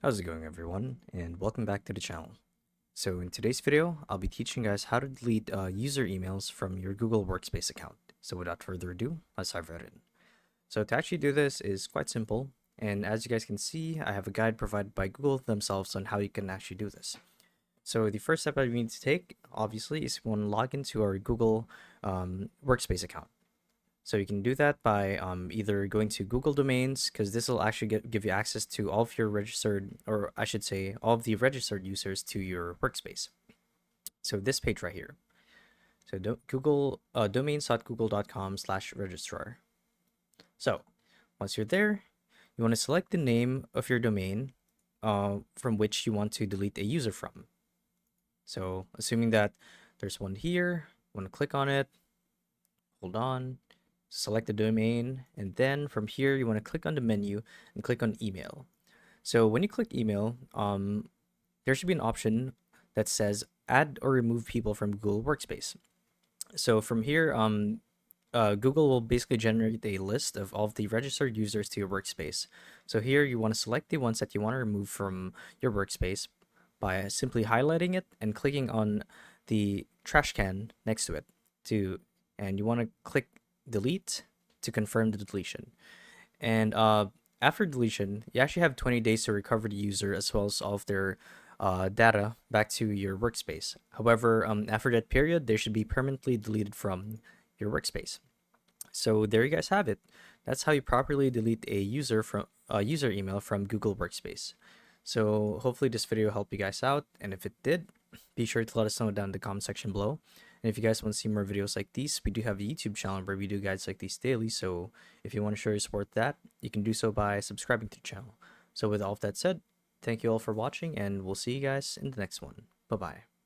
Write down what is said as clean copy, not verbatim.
How's it going, everyone, and welcome back to the channel. So in today's video, I'll be teaching you guys how to delete user emails from your Google Workspace account. So without further ado, let's dive right in. So to actually do this is quite simple, and as you guys can see, I have a guide provided by Google themselves on how you can actually do this. So the first step that we need to take, obviously, is we want to log into our Google Workspace account. So you can do that by either going to Google Domains, because this will actually give you access to all of your registered, or I should say, all of the registered users to your workspace. So this page right here. So Google domains.google.com/registrar. So once you're there, you want to select the name of your domain from which you want to delete a user from. So assuming that there's one here, you want to click on it, hold on, select the domain, and then from here you want to click on the menu and click on email. So when you click email, there should be an option that says add or remove people from Google Workspace. So from here, Google will basically generate a list of all of the registered users to your workspace. So here you want to select the ones that you want to remove from your workspace by simply highlighting it and clicking on the trash can next to it and you want to click delete to confirm the deletion. And after deletion, you actually have 20 days to recover the user as well as all of their data back to your workspace. However, after that period, they should be permanently deleted from your workspace. So there you guys have it. That's how you properly delete a user email from Google Workspace. So hopefully this video helped you guys out, and if it did, be sure to let us know down in the comment section below. And if you guys want to see more videos like these, we do have a YouTube channel where we do guides like these daily. So if you want to show your support that, you can do so by subscribing to the channel. So with all of that said, thank you all for watching, and we'll see you guys in the next one. Bye bye.